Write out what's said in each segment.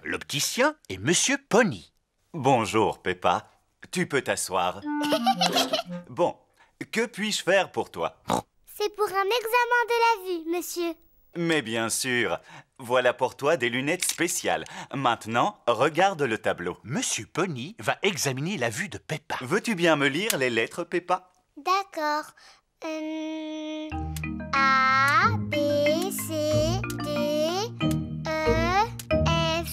L'opticien est Monsieur Pony. Bonjour, Peppa. Tu peux t'asseoir. Bon, que puis-je faire pour toi? C'est pour un examen de la vue, monsieur. Mais bien sûr. Voilà pour toi des lunettes spéciales. Maintenant, regarde le tableau. Monsieur Pony va examiner la vue de Peppa. Veux-tu bien me lire les lettres, Peppa? D'accord. A, B, C, D, E, F.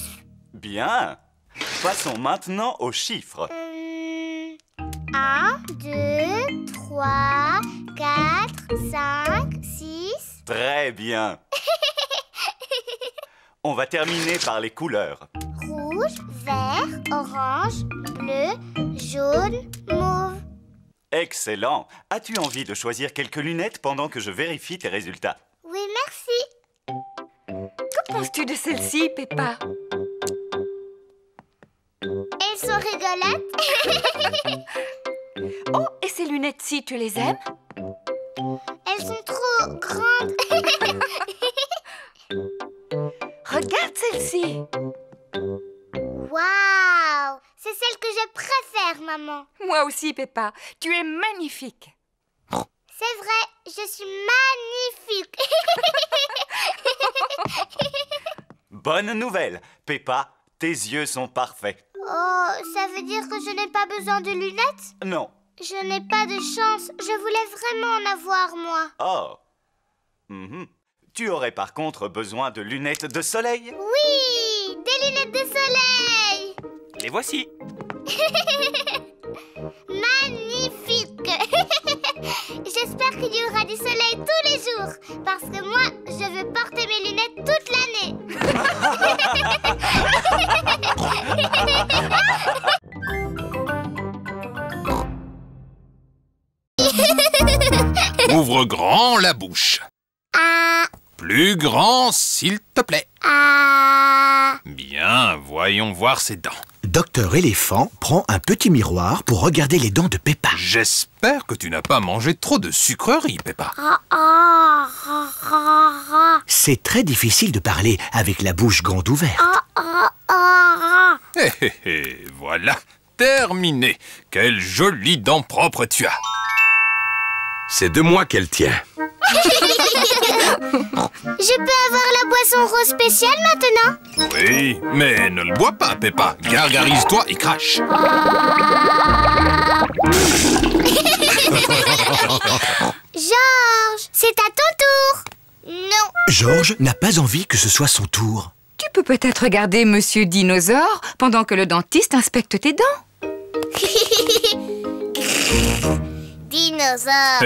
Bien. Passons maintenant aux chiffres. 1, 2, 3, 4, 5, 6. Très bien. On va terminer par les couleurs. Rouge, vert, orange, bleu, jaune, mauve. Excellent. As-tu envie de choisir quelques lunettes pendant que je vérifie tes résultats? Oui, merci. Que penses-tu de celle-ci, Peppa? Elles sont rigolotes. Oh, et ces lunettes-ci, tu les aimes? Elles sont trop grandes. Regarde celle-ci. Waouh! C'est celle que je préfère, maman. Moi aussi, Peppa. Tu es magnifique. C'est vrai, je suis magnifique. Bonne nouvelle. Peppa, tes yeux sont parfaits. Oh, ça veut dire que je n'ai pas besoin de lunettes? Non. Je n'ai pas de chance. Je voulais vraiment en avoir, moi. Oh. Tu aurais par contre besoin de lunettes de soleil? Oui, des lunettes de soleil. Les voici. Magnifique. J'espère qu'il y aura du soleil tous les jours. Parce que moi, je veux porter mes lunettes toute l'année. Ouvre grand la bouche. Ah, Plus grand, s'il te plaît. ah. Bien, voyons voir ses dents. Docteur Éléphant prend un petit miroir pour regarder les dents de Peppa. J'espère que tu n'as pas mangé trop de sucreries, Peppa. C'est très difficile de parler avec la bouche grande ouverte. Hé hé hé, voilà, terminé. Quelles jolies dents propres tu as. C'est de moi qu'elle tient. Je peux avoir la boisson rose spéciale maintenant? Oui, mais ne le bois pas, Peppa. Gargarise-toi et crache. Georges, c'est à ton tour. Non. Georges n'a pas envie que ce soit son tour. Tu peux peut-être regarder Monsieur Dinosaure pendant que le dentiste inspecte tes dents. Dinosaure.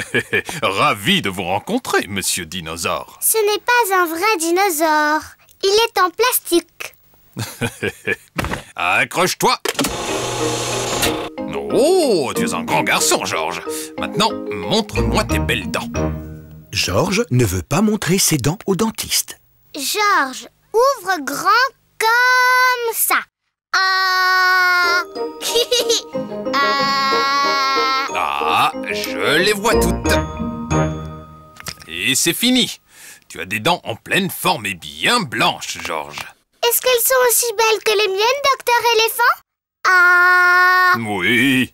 Ravi de vous rencontrer, Monsieur Dinosaure. Ce n'est pas un vrai dinosaure. Il est en plastique. Accroche-toi. Oh, tu es un grand garçon, Georges. Maintenant, montre-moi tes belles dents. Georges ne veut pas montrer ses dents au dentiste. Georges, ouvre grand comme ça. Ah. Ah. Ah, je les vois toutes. Et c'est fini. Tu as des dents en pleine forme et bien blanches, Georges. Est-ce qu'elles sont aussi belles que les miennes, docteur Éléphant? Ah. Oui.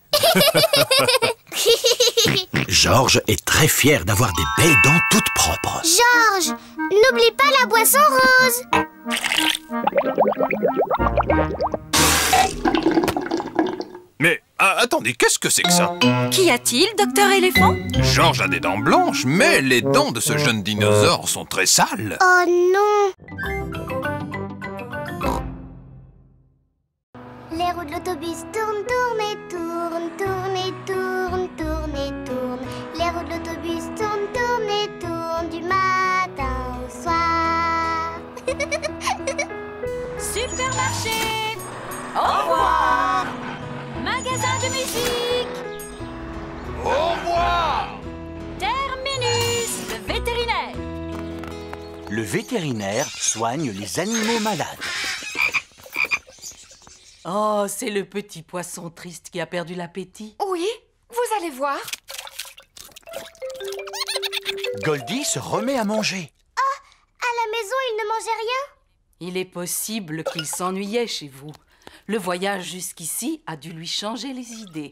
Georges est très fier d'avoir des belles dents toutes propres. Georges, n'oublie pas la boisson rose. Mais attendez, qu'est-ce que c'est que ça? Qu'y a-t-il, docteur Éléphant? Georges a des dents blanches, mais les dents de ce jeune dinosaure sont très sales. Oh non. Les roues de l'autobus tournent, tournent et tournent, tournent et tournent, tournent et tournent. Les roues de l'autobus tournent, tournent et tournent du matin au soir. Supermarché. Au revoir. Magasin de musique. Au revoir. Terminus, le vétérinaire. Le vétérinaire soigne les animaux malades. Oh, c'est le petit poisson triste qui a perdu l'appétit. Oui, vous allez voir. Goldie se remet à manger. À la maison, il ne mangeait rien. Il est possible qu'il s'ennuyait chez vous. Le voyage jusqu'ici a dû lui changer les idées.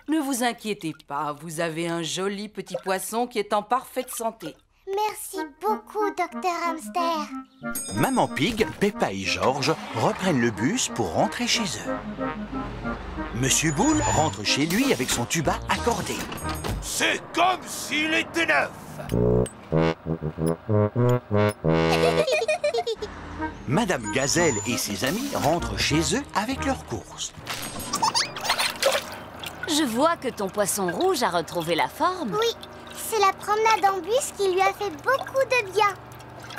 Ne vous inquiétez pas, vous avez un joli petit poisson qui est en parfaite santé. Merci beaucoup, Docteur Hamster. Maman Pig, Peppa et George reprennent le bus pour rentrer chez eux. Monsieur Boule rentre chez lui avec son tuba accordé. C'est comme s'il était neuf. Madame Gazelle et ses amis rentrent chez eux avec leurs courses. Je vois que ton poisson rouge a retrouvé la forme. Oui, c'est la promenade en bus qui lui a fait beaucoup de bien.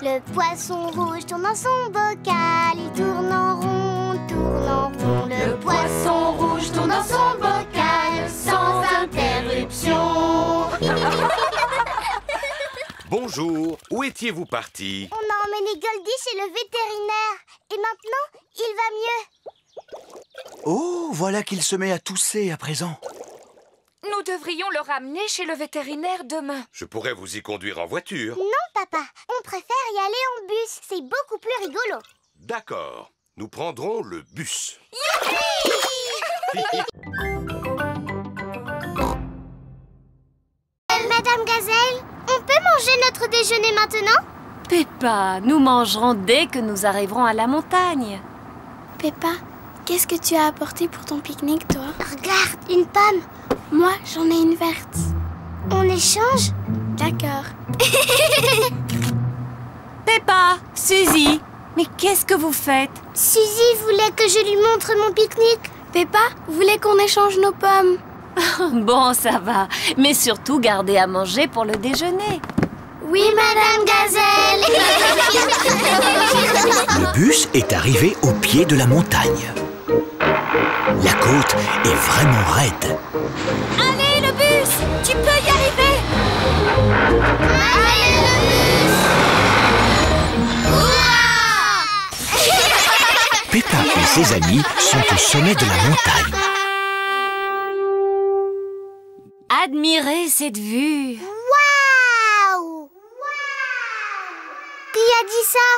Le poisson rouge tourne dans son bocal, il tourne en rond, tourne en rond. Le poisson rouge tourne dans son bocal sans interruption. Bonjour, où étiez-vous parti? On a emmené Goldie chez le vétérinaire et maintenant, il va mieux. Oh, voilà qu'il se met à tousser à présent. Nous devrions le ramener chez le vétérinaire demain. Je pourrais vous y conduire en voiture. Non, papa, on préfère y aller en bus. C'est beaucoup plus rigolo. D'accord, nous prendrons le bus. Madame Gazelle, on peut manger notre déjeuner maintenant? Peppa, nous mangerons dès que nous arriverons à la montagne. Peppa, qu'est-ce que tu as apporté pour ton pique-nique, toi? Regarde, une pomme. Moi, j'en ai une verte. On échange? D'accord. Peppa, Suzy, mais qu'est-ce que vous faites? Suzy voulait que je lui montre mon pique-nique. Peppa voulait qu'on échange nos pommes. Bon, ça va, mais surtout gardez à manger pour le déjeuner. Oui, Madame Gazelle. Le bus est arrivé au pied de la montagne. La côte est vraiment raide. Allez, le bus, tu peux y arriver. Allez, le bus. Peppa et ses amis sont au sommet de la montagne. Admirez cette vue. Waouh! Qui a dit ça?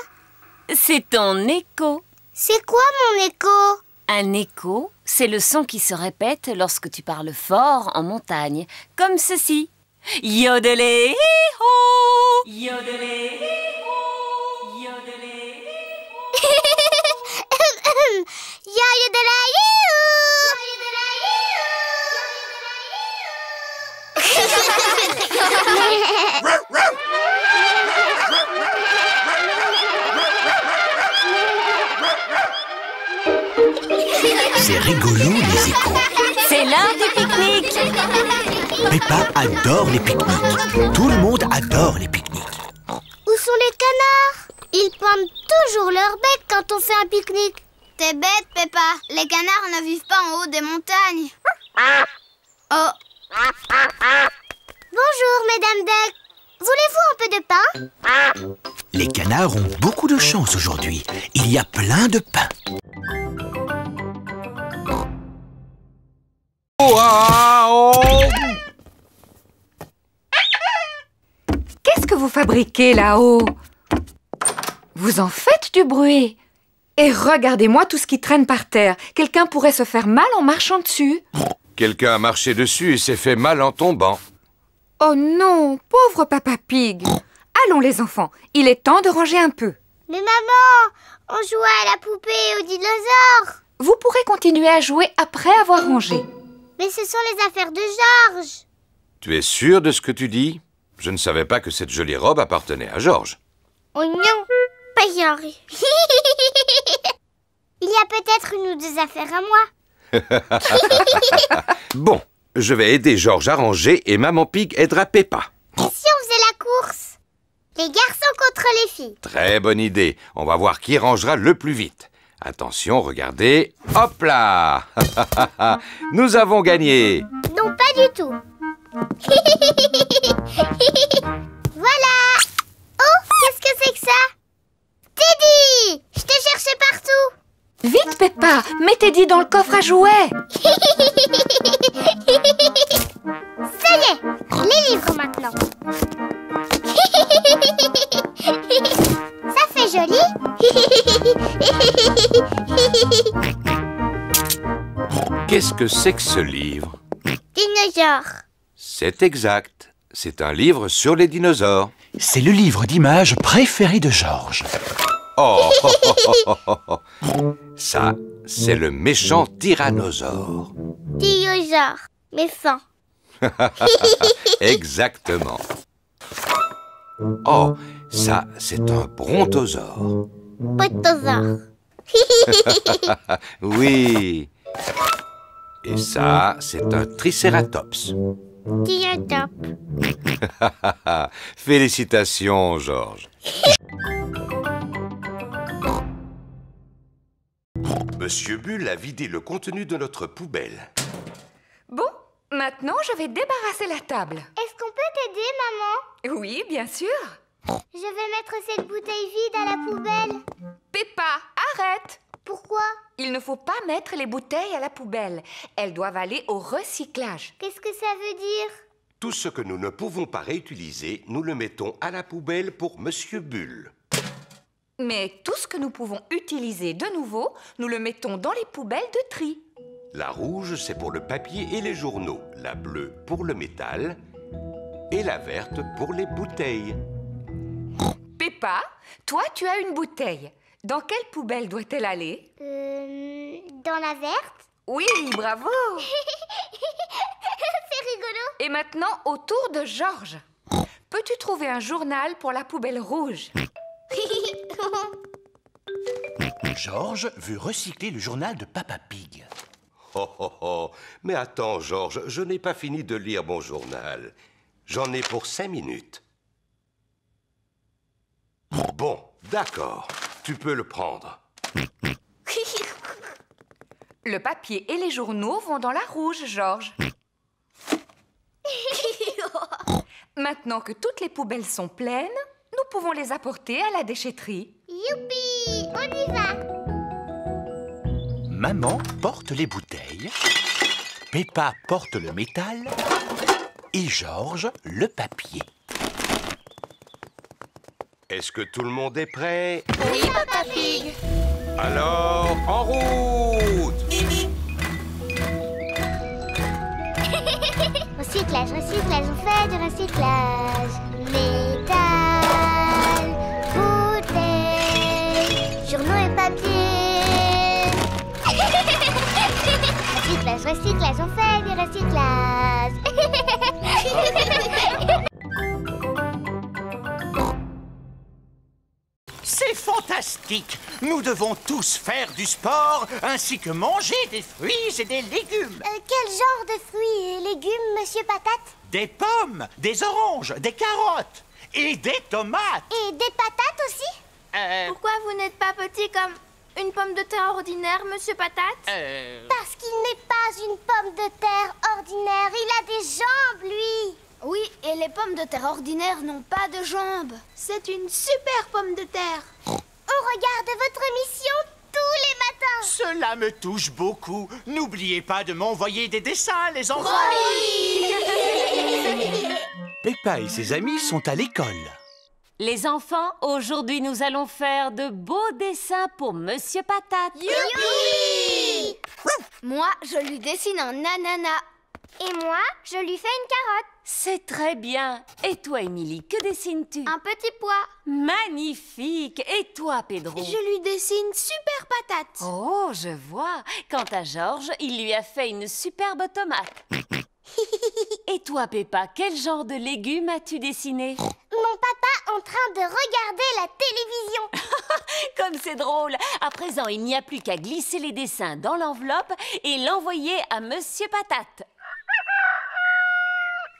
C'est ton écho. C'est quoi mon écho? Un écho, c'est le son qui se répète lorsque tu parles fort en montagne, comme ceci. Yodelé, hi-ho! Yodelé, hi-ho! Yodelé, C'est rigolo les échos. c'est l'heure du pique-nique. Peppa adore les pique-niques. Tout le monde adore les pique-niques. Où sont les canards? Ils pointent toujours leur bec quand on fait un pique-nique. T'es bête, Peppa. Les canards ne vivent pas en haut des montagnes. Oh. Bonjour, Mesdames Duck. Voulez-vous un peu de pain? Les canards ont beaucoup de chance aujourd'hui. Il y a plein de pain. Qu'est-ce que vous fabriquez là-haut? Vous en faites du bruit. Et regardez-moi tout ce qui traîne par terre. Quelqu'un pourrait se faire mal en marchant dessus. Quelqu'un a marché dessus et s'est fait mal en tombant. Oh non, pauvre Papa Pig. Allons les enfants, il est temps de ranger un peu. Mais maman, on jouait à la poupée et aux dinosaures. Vous pourrez continuer à jouer après avoir rangé. Mais ce sont les affaires de Georges. Tu es sûr de ce que tu dis? Je ne savais pas que cette jolie robe appartenait à Georges. Oh non, pas Georges. Il y a peut-être une ou deux affaires à moi. Bon, je vais aider Georges à ranger et Maman Pig aidera Peppa. Et si on faisait la course? Les garçons contre les filles. Très bonne idée. On va voir qui rangera le plus vite. Attention, regardez. Hop là! Nous avons gagné. Non, pas du tout. Voilà. Oh, qu'est-ce que c'est que ça? Teddy! Je te cherchais partout. Vite Peppa, mets Teddy dans le coffre à jouets. Ça y est, les livres maintenant. Ça fait joli. Qu'est-ce que c'est que ce livre? Dinosaure. C'est exact. C'est un livre sur les dinosaures. C'est le livre d'images préféré de Georges. Oh, ça, c'est le méchant tyrannosaure. Dinosaure. Méchant. Exactement. Oh, ça, c'est un brontosaure. Potosaure. Oui. Et ça, c'est un tricératops. Diatope. Félicitations, Georges. Monsieur Bull a vidé le contenu de notre poubelle. Bon, maintenant je vais débarrasser la table. Est-ce qu'on peut t'aider, maman? Oui, bien sûr. Je vais mettre cette bouteille vide à la poubelle. Peppa, arrête! Pourquoi? Il ne faut pas mettre les bouteilles à la poubelle. Elles doivent aller au recyclage. Qu'est-ce que ça veut dire? Tout ce que nous ne pouvons pas réutiliser, nous le mettons à la poubelle pour Monsieur Bull. Mais tout ce que nous pouvons utiliser de nouveau, nous le mettons dans les poubelles de tri. La rouge, c'est pour le papier et les journaux. La bleue pour le métal. Et la verte pour les bouteilles. Peppa, toi tu as une bouteille. Dans quelle poubelle doit-elle aller? Dans la verte? Oui, bravo! C'est rigolo. Et maintenant, au tour de Georges. Peux-tu trouver un journal pour la poubelle rouge? Georges veut recycler le journal de Papa Pig. Oh, oh, oh. Mais attends, Georges, je n'ai pas fini de lire mon journal. J'en ai pour 5 minutes. Bon, d'accord. Tu peux le prendre. Le papier et les journaux vont dans la rouge, Georges. Maintenant que toutes les poubelles sont pleines, nous pouvons les apporter à la déchetterie. Youpi! On y va! Maman porte les bouteilles, Peppa porte le métal et Georges le papier. Est-ce que tout le monde est prêt? Oui, Papa Pig! Alors, en route! Recyclage, recyclage, on fait du recyclage. Métal, bouteille, journaux et papier. Recyclage, recyclage, on fait du recyclage. C'est fantastique! Nous devons tous faire du sport ainsi que manger des fruits et des légumes. Quel genre de fruits et légumes, Monsieur Patate? Des pommes, des oranges, des carottes et des tomates. Et des patates aussi? Pourquoi vous n'êtes pas petit comme une pomme de terre ordinaire, Monsieur Patate? Parce qu'il n'est pas une pomme de terre ordinaire. Il a des jambes, lui. Oui, et les pommes de terre ordinaires n'ont pas de jambes. C'est une super pomme de terre. On regarde votre émission tous les matins. Cela me touche beaucoup. N'oubliez pas de m'envoyer des dessins, les enfants. Peppa et ses amis sont à l'école. Les enfants, aujourd'hui nous allons faire de beaux dessins pour Monsieur Patate. Youpi! Moi, je lui dessine un ananas. Et moi, je lui fais une carotte. C'est très bien. Et toi, Émilie, que dessines-tu? Un petit pois. Magnifique. Et toi, Pedro? Je lui dessine super patate. Oh, je vois. Quant à Georges, il lui a fait une superbe tomate. Et toi, Peppa, quel genre de légumes as-tu dessiné? Mon papa en train de regarder la télévision. Comme c'est drôle. À présent, il n'y a plus qu'à glisser les dessins dans l'enveloppe et l'envoyer à Monsieur Patate.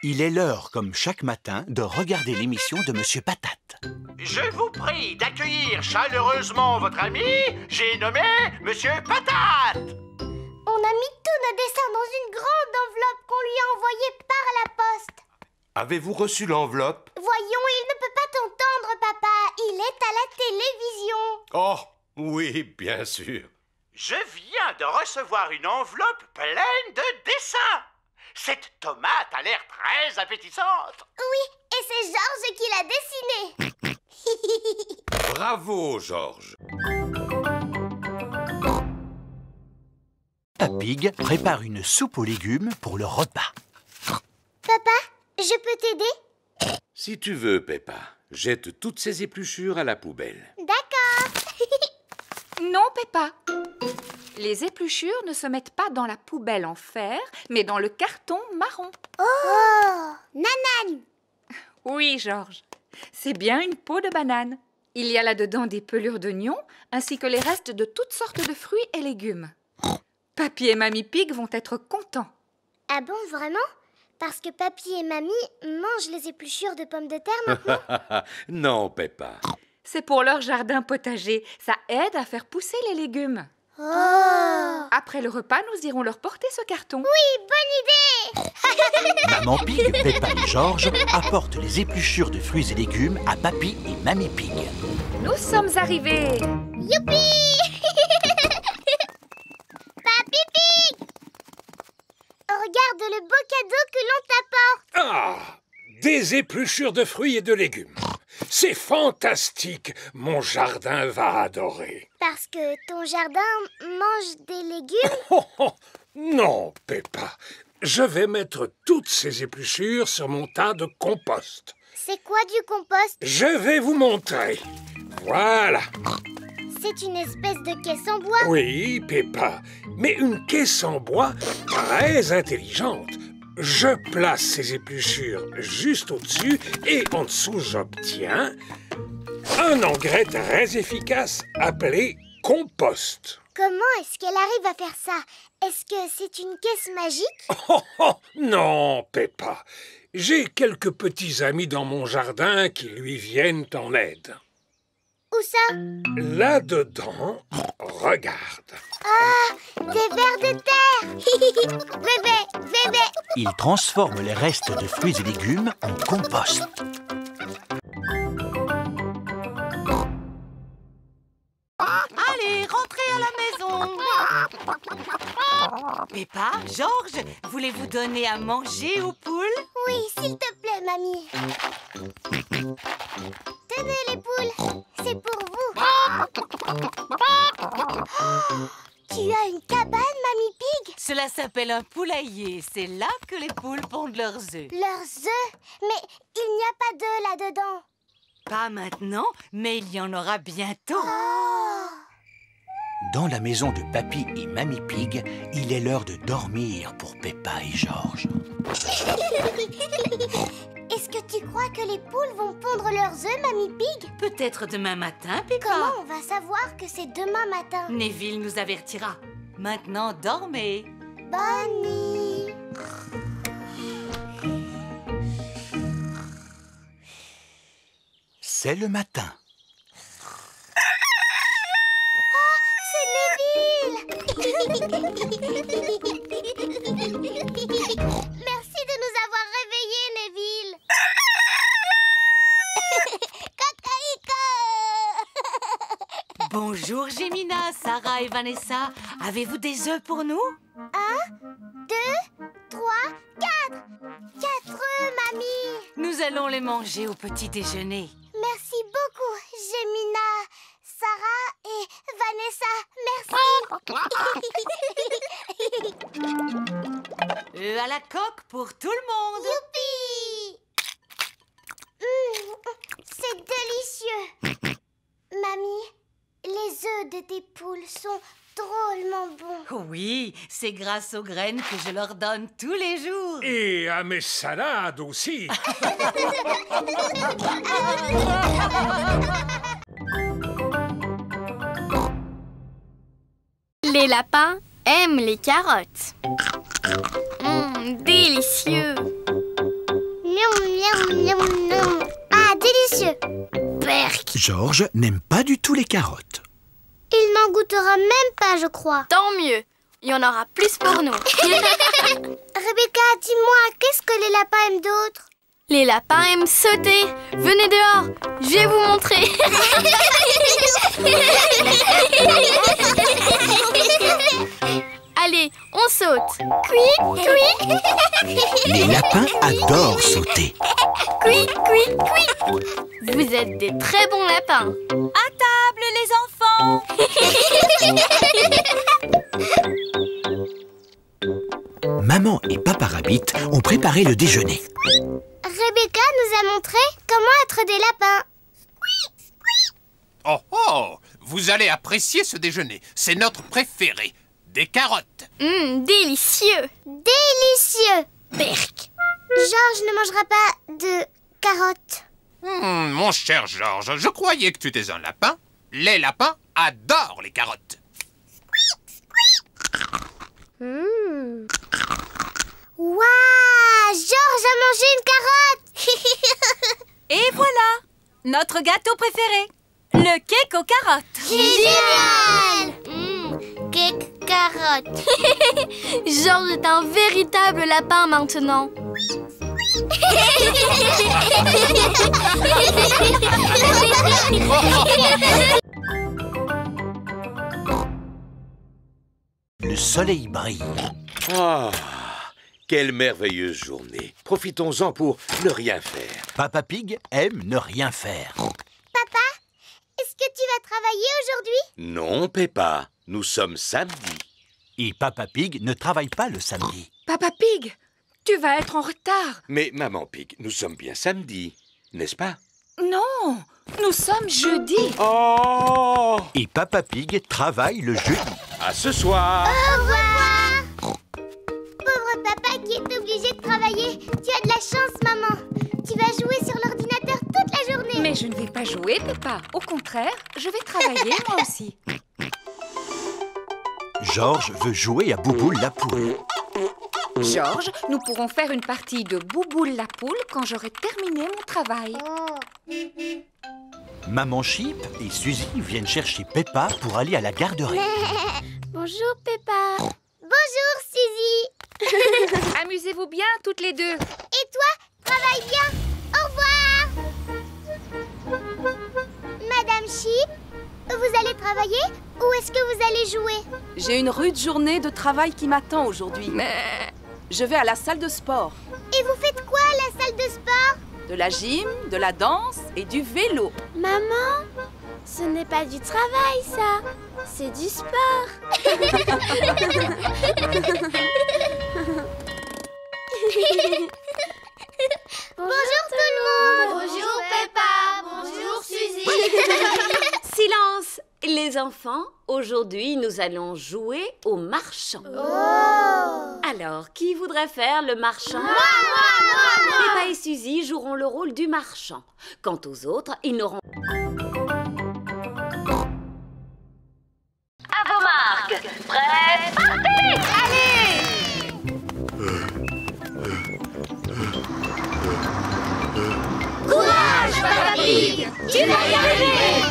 Il est l'heure, comme chaque matin, de regarder l'émission de Monsieur Patate. Je vous prie d'accueillir chaleureusement votre ami, j'ai nommé Monsieur Patate. On a mis tous nos dessins dans une grande enveloppe qu'on lui a envoyée par la poste. Avez-vous reçu l'enveloppe? Voyons, il ne peut pas t'entendre, papa. Il est à la télévision. Oh, oui, bien sûr. Je viens de recevoir une enveloppe pleine de dessins. Cette tomate a l'air très appétissante. Oui, et c'est Georges qui l'a dessinée. Bravo, Georges. Pig prépare une soupe aux légumes pour le repas. Papa, je peux t'aider? Si tu veux, Peppa, jette toutes ces épluchures à la poubelle. D'accord. Non, Peppa. Les épluchures ne se mettent pas dans la poubelle en fer, mais dans le carton marron. Oh, Nanan. Oui, Georges. C'est bien une peau de banane. Il y a là-dedans des pelures d'oignons, ainsi que les restes de toutes sortes de fruits et légumes. Papy et Mamie Pig vont être contents. Ah bon, vraiment? Parce que Papy et Mamie mangent les épluchures de pommes de terre maintenant? Non, Peppa. C'est pour leur jardin potager. Ça aide à faire pousser les légumes. Oh! Après le repas, nous irons leur porter ce carton. Oui, bonne idée! Maman Pig, Peppa et Georges apportent les épluchures de fruits et légumes à Papy et Mamie Pig. Nous sommes arrivés! Youpi! Papy Pig! Regarde le beau cadeau que l'on t'apporte! Ah! Des épluchures de fruits et de légumes. C'est fantastique. Mon jardin va adorer. Parce que ton jardin mange des légumes? Oh, oh, non, Peppa. Je vais mettre toutes ces épluchures sur mon tas de compost. C'est quoi du compost? Je vais vous montrer. Voilà. C'est une espèce de caisse en bois? Oui, Peppa, mais une caisse en bois très intelligente. Je place ces épluchures juste au-dessus et en dessous, j'obtiens un engrais très efficace appelé compost. Comment est-ce qu'elle arrive à faire ça? Est-ce que c'est une caisse magique? Oh, oh, non, Peppa. J'ai quelques petits amis dans mon jardin qui lui viennent en aide. Où ça? Là-dedans, regarde. Ah, des vers de terre! Bébé, bébé! Ils transforment les restes de fruits et légumes en compost. Allez, rentrez à la maison. Peppa, Georges, voulez-vous donner à manger aux poules? Oui, s'il te plaît, mamie. Tenez les poules, c'est pour vous. Oh, tu as une cabane, Mamie Pig? Cela s'appelle un poulailler. C'est là que les poules pondent leurs œufs. Leurs œufs? Mais il n'y a pas d'œufs là-dedans. Pas maintenant, mais il y en aura bientôt. Oh. Dans la maison de Papy et Mamie Pig, il est l'heure de dormir pour Peppa et Georges. Est-ce que tu crois que les poules vont pondre leurs œufs, Mamie Pig? Peut-être demain matin, Peppa. Comment on va savoir que c'est demain matin? Neville nous avertira. Maintenant, dormez. Bonne nuit. C'est le matin. Merci de nous avoir réveillés, Neville. Bonjour, Gémina, Sarah et Vanessa. Avez-vous des œufs pour nous? 1, 2, 3, 4. 4 œufs, mamie. Nous allons les manger au petit déjeuner. Merci beaucoup, Gémina, Sarah et Vanessa. Merci. Œufs à la coque pour tout le monde. Youpi! C'est délicieux. Mamie, les œufs de tes poules sont drôlement bons. Oui, c'est grâce aux graines que je leur donne tous les jours. Et à mes salades aussi. Les lapins aiment les carottes. Délicieux. Miam, miam, miam, miam. Ah, délicieux. Berk. Georges n'aime pas du tout les carottes. Il n'en goûtera même pas, je crois. Tant mieux. Il y en aura plus pour nous. Rebecca, dis-moi, qu'est-ce que les lapins aiment d'autre? Les lapins aiment sauter. Venez dehors, je vais vous montrer. Allez, on saute. Cui, cui. Les lapins adorent sauter. Cui, cui, cui. Vous êtes des très bons lapins. À table, les enfants. Maman et Papa Rabbit ont préparé le déjeuner. Rebecca nous a montré comment être des lapins. Oh oh! Vous allez apprécier ce déjeuner. C'est notre préféré. Des carottes. Délicieux. Délicieux. Berk. Georges ne mangera pas de carottes. Mon cher Georges, je croyais que tu étais un lapin. Les lapins adorent les carottes. Waouh! Georges a mangé une carotte. Et voilà, notre gâteau préféré, le cake aux carottes. Génial! Cake carotte. Georges est un véritable lapin maintenant. Le soleil brille. Ah, quelle merveilleuse journée. Profitons-en pour ne rien faire. Papa Pig aime ne rien faire. Papa, est-ce que tu vas travailler aujourd'hui? Non, Peppa, nous sommes samedi. Et Papa Pig ne travaille pas le samedi. Papa Pig, tu vas être en retard. Mais Maman Pig, nous sommes bien samedi, n'est-ce pas? Non, nous sommes jeudi. Oh! Et Papa Pig travaille le jeudi. À ce soir! Au revoir. Pauvre papa qui est obligé de travailler. Tu as de la chance, maman. Tu vas jouer sur l'ordinateur toute la journée. Mais je ne vais pas jouer, Peppa. Au contraire, je vais travailler moi aussi. Georges veut jouer à Bouboule la poule. Georges, nous pourrons faire une partie de Bouboule la poule quand j'aurai terminé mon travail. Maman Chip et Suzy viennent chercher Peppa pour aller à la garderie. Bonjour, Peppa. Bonjour, Suzy. Amusez-vous bien toutes les deux. Et toi, travaille bien. Au revoir. Madame Chip, vous allez travailler ou est-ce que vous allez jouer? J'ai une rude journée de travail qui m'attend aujourd'hui. Je vais à la salle de sport. Et vous faites quoi à la salle de sport? De la gym, de la danse et du vélo. Maman, ce n'est pas du travail, ça. C'est du sport. Bonjour tout le monde. Bonjour Peppa. Bonjour Suzy. Silence, les enfants, aujourd'hui nous allons jouer au marchand. Alors, qui voudrait faire le marchand? Moi. Peppa et Suzy joueront le rôle du marchand. Quant aux autres, ils n'auront... À vos marques. Prêts? Partez! Allez! Courage, Papa Pig. Tu vas y arriver.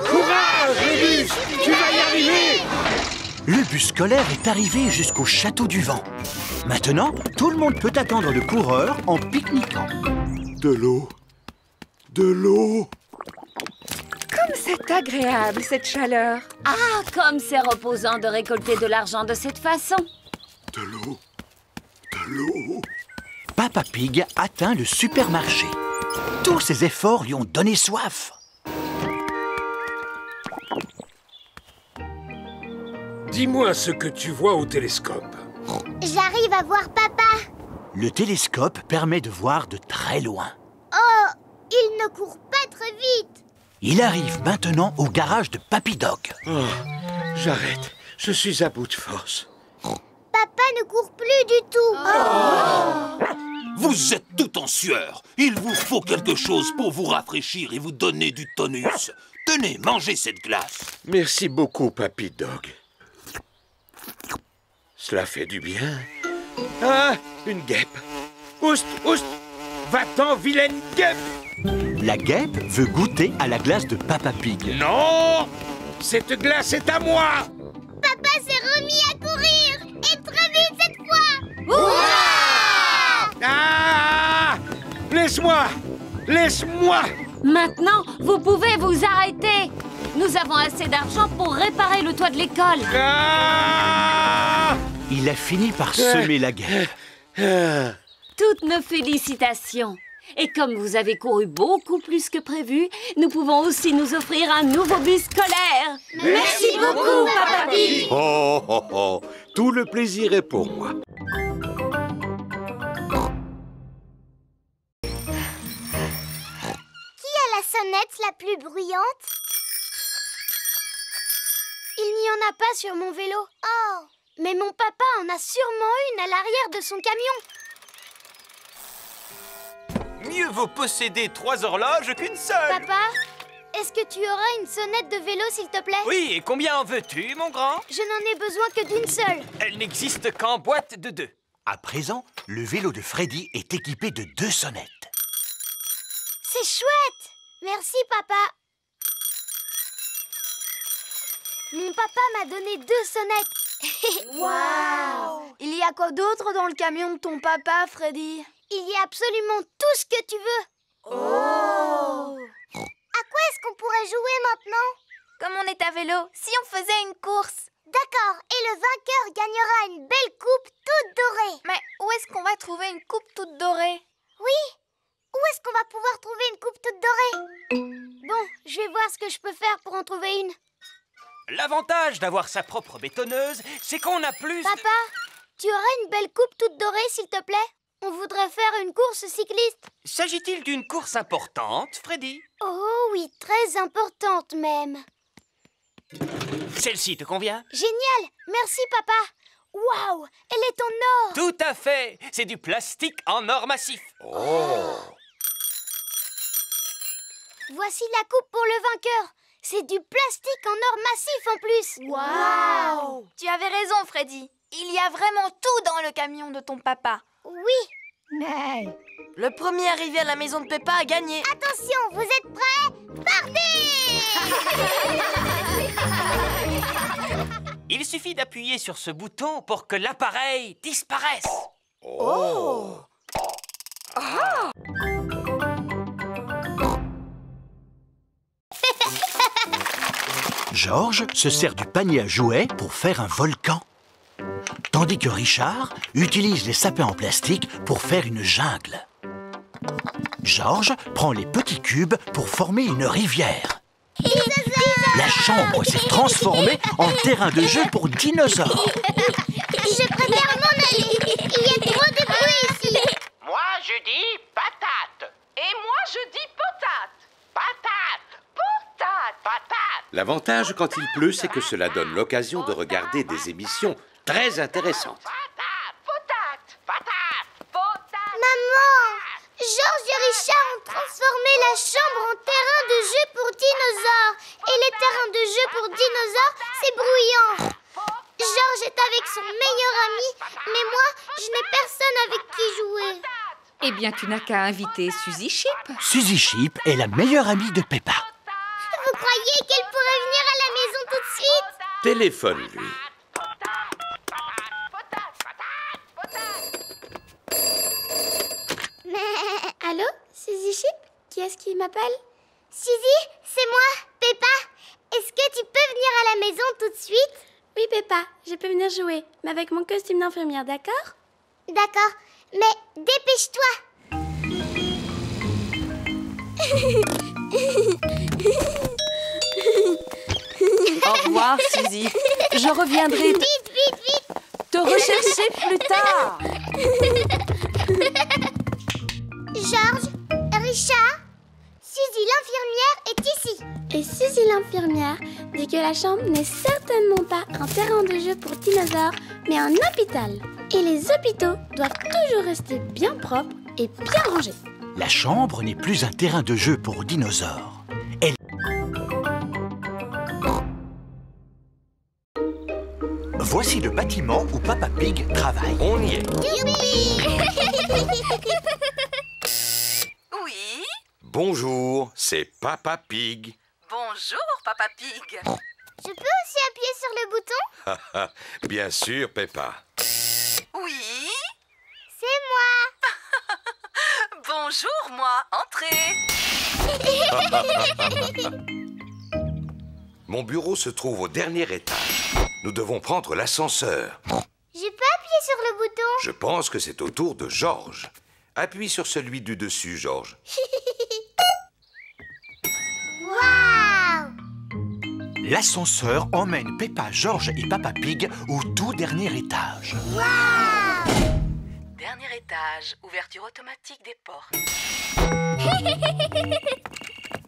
Courage, le bus! Tu vas y arriver! Le bus scolaire est arrivé jusqu'au château du vent. Maintenant, tout le monde peut attendre le coureur en pique-niquant. De l'eau. De l'eau. Comme c'est agréable, cette chaleur. Ah, comme c'est reposant de récolter de l'argent de cette façon. De l'eau. De l'eau. Papa Pig atteint le supermarché. Tous ses efforts lui ont donné soif. Dis-moi ce que tu vois au télescope. J'arrive à voir papa. Le télescope permet de voir de très loin. Oh, il ne court pas très vite. Il arrive maintenant au garage de Papy Dog. Oh, j'arrête. Je suis à bout de force. Papa ne court plus du tout. Vous êtes tout en sueur. Il vous faut quelque chose pour vous rafraîchir et vous donner du tonus. Tenez, mangez cette glace. Merci beaucoup, Papy Dog. Cela fait du bien. Ah, une guêpe. Oust, oust. Va-t'en, vilaine guêpe. La guêpe veut goûter à la glace de Papa Pig. Non! Cette glace est à moi! Papa s'est remis à courir. Et très vite cette fois. Ah! Laisse-moi! Laisse-moi! Maintenant, vous pouvez vous arrêter. Nous avons assez d'argent pour réparer le toit de l'école. Ah! Il a fini par semer la guêpe. Toutes nos félicitations. Et comme vous avez couru beaucoup plus que prévu, nous pouvons aussi nous offrir un nouveau bus scolaire. Merci beaucoup, Papa Pig. Oh, oh, oh. Tout le plaisir est pour moi. Qui a la sonnette la plus bruyante? Il n'y en a pas sur mon vélo. Oh! Mais mon papa en a sûrement une à l'arrière de son camion. Mieux vaut posséder 3 horloges qu'une seule. Papa, est-ce que tu auras une sonnette de vélo, s'il te plaît? Oui, et combien en veux-tu, mon grand? Je n'en ai besoin que d'une seule. Elle n'existe qu'en boîte de 2. À présent, le vélo de Freddy est équipé de 2 sonnettes. C'est chouette. Merci, papa. Mon papa m'a donné 2 sonnettes. Waouh! Il y a quoi d'autre dans le camion de ton papa, Freddy? Il y a absolument tout ce que tu veux. Oh! À quoi est-ce qu'on pourrait jouer maintenant? Comme on est à vélo, si on faisait une course. D'accord, et le vainqueur gagnera une belle coupe toute dorée. Mais où est-ce qu'on va trouver une coupe toute dorée? Oui, où est-ce qu'on va pouvoir trouver une coupe toute dorée? Bon, je vais voir ce que je peux faire pour en trouver une. L'avantage d'avoir sa propre bétonneuse, c'est qu'on a plus... Papa, tu aurais une belle coupe toute dorée, s'il te plaît? On voudrait faire une course cycliste. S'agit-il d'une course importante, Freddy? Oh oui, très importante même. Celle-ci te convient? Génial, merci papa. Waouh, elle est en or. Tout à fait. C'est du plastique en or massif. Oh! Voici la coupe pour le vainqueur. C'est du plastique en or massif en plus. Waouh! Tu avais raison, Freddy. Il y a vraiment tout dans le camion de ton papa. Oui. Mais... Le premier arrivé à la maison de Peppa a gagné. Attention, vous êtes prêts? Partez! Il suffit d'appuyer sur ce bouton pour que l'appareil disparaisse. Oh! Ah! Georges se sert du panier à jouets pour faire un volcan. Tandis que Richard utilise les sapins en plastique pour faire une jungle. Georges prend les petits cubes pour former une rivière. La chambre s'est transformée en terrain de jeu pour dinosaures. Je préfère m'en aller. Il y a trop de bruit ici. Moi, je dis patate. Et moi, je dis potate. Patate. Potate. Patate. L'avantage quand il pleut, c'est que cela donne l'occasion de regarder des émissions très intéressantes. Patate. Maman, Georges et Richard ont transformé la chambre en terrain de jeu pour dinosaures. Et les terrains de jeu pour dinosaures, c'est bruyant. Georges est avec son meilleur ami, mais moi, je n'ai personne avec qui jouer. Eh bien, tu n'as qu'à inviter Suzy Chip. Suzy Chip est la meilleure amie de Peppa. Vous croyez qu'elle pourrait venir à la maison tout de suite? Téléphone-lui. Allô, Suzy Chip? Qui est-ce qui m'appelle? Suzy, c'est moi, Peppa. Est-ce que tu peux venir à la maison tout de suite? Oui, Peppa, je peux venir jouer, mais avec mon costume d'infirmière, d'accord? D'accord, mais dépêche-toi. Au revoir, Suzy. Je reviendrai Vite, vite, vite. te rechercher plus tard. Georges, Richard, Suzy l'infirmière est ici. Et Suzy l'infirmière dit que la chambre n'est certainement pas un terrain de jeu pour dinosaures, mais un hôpital. Et les hôpitaux doivent toujours rester bien propres et bien rangés. La chambre n'est plus un terrain de jeu pour dinosaures. Voici le bâtiment où Papa Pig travaille. On y est. Oui. Bonjour, c'est Papa Pig. Bonjour, Papa Pig. Je peux aussi appuyer sur le bouton? Bien sûr, Peppa. Oui. C'est moi. Bonjour, moi. Entrez. Mon bureau se trouve au dernier étage. Nous devons prendre l'ascenseur. Je peux appuyer sur le bouton? Je pense que c'est au tour de Georges. Appuie sur celui du dessus, Georges. Waouh! L'ascenseur emmène Peppa, Georges et Papa Pig au tout dernier étage. Waouh! Dernier étage, ouverture automatique des portes.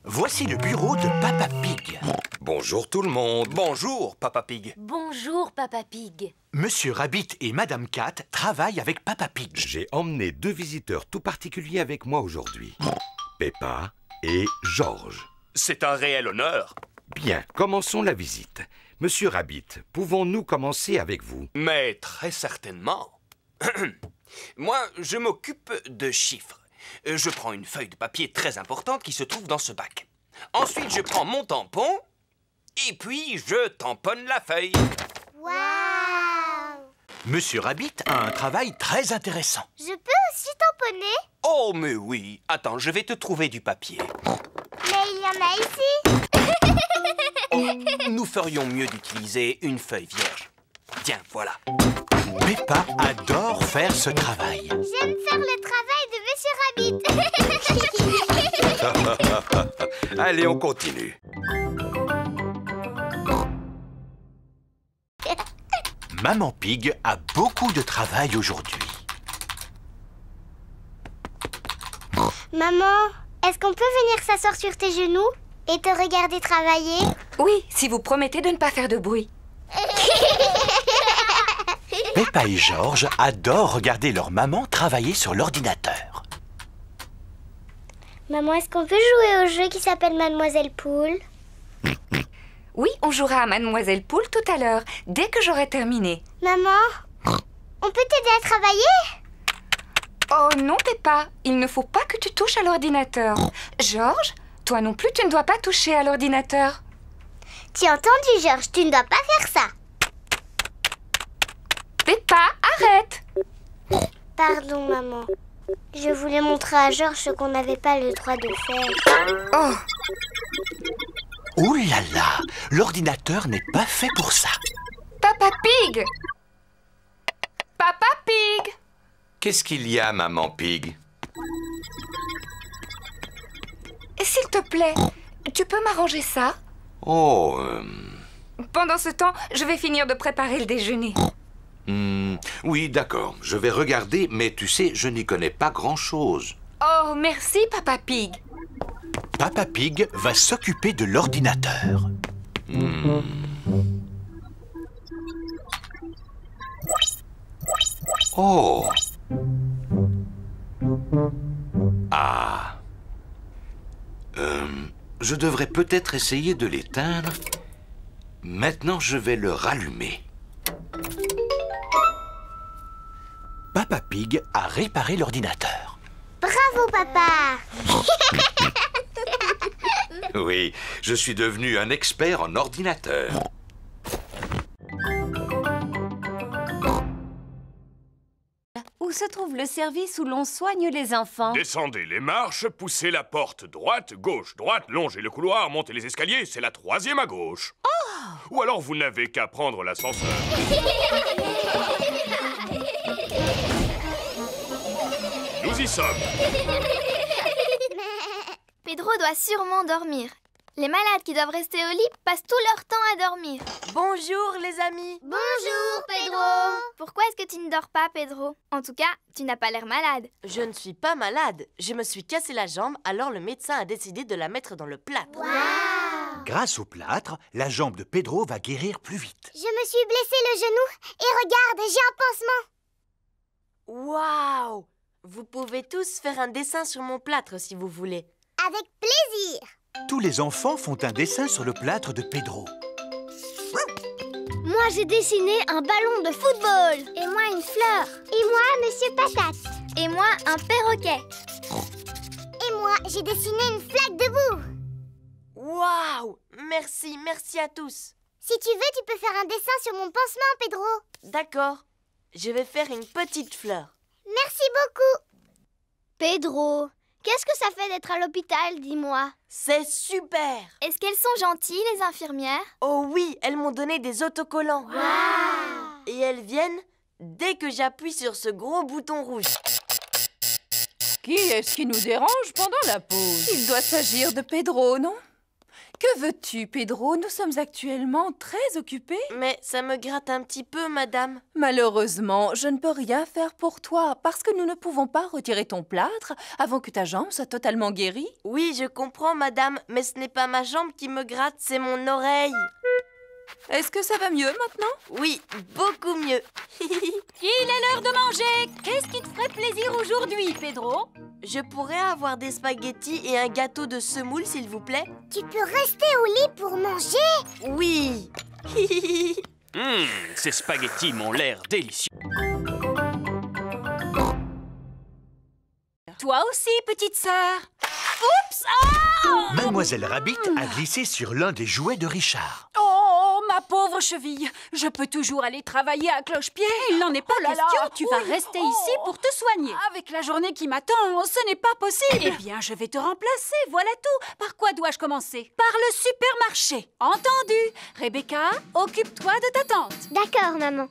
Voici le bureau de Papa Pig. Bonjour tout le monde. Bonjour, Papa Pig. Bonjour, Papa Pig. Monsieur Rabbit et Madame Cat travaillent avec Papa Pig. J'ai emmené 2 visiteurs tout particuliers avec moi aujourd'hui. Peppa et Georges. C'est un réel honneur. Bien, commençons la visite. Monsieur Rabbit, pouvons-nous commencer avec vous? Mais très certainement. Moi, je m'occupe de chiffres. Je prends une feuille de papier très importante qui se trouve dans ce bac. Ensuite, je prends mon tampon et puis je tamponne la feuille. Waouh! Monsieur Rabbit a un travail très intéressant. Je peux aussi tamponner? Oh, mais oui. Attends, je vais te trouver du papier. Mais il y en a ici. Nous ferions mieux d'utiliser une feuille vierge. Tiens, voilà. Peppa adore faire ce travail. J'aime faire le travail de Monsieur Rabbit. Allez, on continue. Maman Pig a beaucoup de travail aujourd'hui. Maman, est-ce qu'on peut venir s'asseoir sur tes genoux et te regarder travailler? Oui, si vous promettez de ne pas faire de bruit. Peppa et Georges adorent regarder leur maman travailler sur l'ordinateur. Maman, est-ce qu'on peut jouer au jeu qui s'appelle Mademoiselle Poule? Oui, on jouera à Mademoiselle Poule tout à l'heure, dès que j'aurai terminé. Maman, on peut t'aider à travailler? Oh non, Peppa, il ne faut pas que tu touches à l'ordinateur. Georges, toi non plus, tu ne dois pas toucher à l'ordinateur. Tu as entendu, Georges, tu ne dois pas faire ça. Peppa, arrête! Pardon, maman. Je voulais montrer à Georges ce qu'on n'avait pas le droit de faire. Oh! Ouh là là, l'ordinateur n'est pas fait pour ça. Papa Pig! Papa Pig! Qu'est-ce qu'il y a, Maman Pig? S'il te plaît, tu peux m'arranger ça? Oh, Pendant ce temps, je vais finir de préparer le déjeuner. oui, d'accord. Je vais regarder, mais tu sais, je n'y connais pas grand-chose. Oh, merci, Papa Pig. Papa Pig va s'occuper de l'ordinateur. Oh! Ah! Je devrais peut-être essayer de l'éteindre. Maintenant, je vais le rallumer. Papa Pig a réparé l'ordinateur. Bravo, papa! Oui, je suis devenu un expert en ordinateur. Où se trouve le service où l'on soigne les enfants? Descendez les marches, poussez la porte droite, gauche, droite, longez le couloir, montez les escaliers, c'est la 3e à gauche. Oh! Ou alors vous n'avez qu'à prendre l'ascenseur. Nous y sommes. Pedro doit sûrement dormir. Les malades qui doivent rester au lit passent tout leur temps à dormir. Bonjour les amis. Bonjour, Pedro. Pourquoi est-ce que tu ne dors pas, Pedro? En tout cas, tu n'as pas l'air malade. Je ne suis pas malade. Je me suis cassé la jambe, alors le médecin a décidé de la mettre dans le plâtre. Wow. Grâce au plâtre, la jambe de Pedro va guérir plus vite. Je me suis blessé le genou et regarde, j'ai un pansement. Waouh! Vous pouvez tous faire un dessin sur mon plâtre si vous voulez. Avec plaisir. Tous les enfants font un dessin sur le plâtre de Pedro. Moi, j'ai dessiné un ballon de football. Et moi, une fleur. Et moi, Monsieur Patate. Et moi, un perroquet. Et moi, j'ai dessiné une flaque de boue. Waouh! Merci, merci à tous. Si tu veux, tu peux faire un dessin sur mon pansement, Pedro. D'accord. Je vais faire une petite fleur. Merci beaucoup. Pedro, qu'est-ce que ça fait d'être à l'hôpital, dis-moi? C'est super! Est-ce qu'elles sont gentilles, les infirmières? Oh oui, elles m'ont donné des autocollants. Wow. Et elles viennent dès que j'appuie sur ce gros bouton rouge. Qui est-ce qui nous dérange pendant la pause? Il doit s'agir de Pedro, non? Que veux-tu, Pedro? Nous sommes actuellement très occupés. Mais ça me gratte un petit peu, madame. Malheureusement, je ne peux rien faire pour toi parce que nous ne pouvons pas retirer ton plâtre avant que ta jambe soit totalement guérie. Oui, je comprends, madame, mais ce n'est pas ma jambe qui me gratte, c'est mon oreille. Est-ce que ça va mieux maintenant? Oui, beaucoup mieux. Il est l'heure de manger. Qu'est-ce qui te ferait plaisir aujourd'hui, Pedro? Je pourrais avoir des spaghettis et un gâteau de semoule, s'il vous plaît? Tu peux rester au lit pour manger? Oui. Ces spaghettis m'ont l'air délicieux. Toi aussi, petite sœur. Oups! Ah! Mademoiselle Rabbit a glissé sur l'un des jouets de Richard. Oh, ma pauvre cheville. Je peux toujours aller travailler à cloche-pied. Il n'en est pas question. Tu vas rester ici pour te soigner. Avec la journée qui m'attend, ce n'est pas possible. Eh bien, je vais te remplacer. Voilà tout. Par quoi dois-je commencer? Par le supermarché. Entendu. Rebecca, occupe-toi de ta tante. D'accord, maman.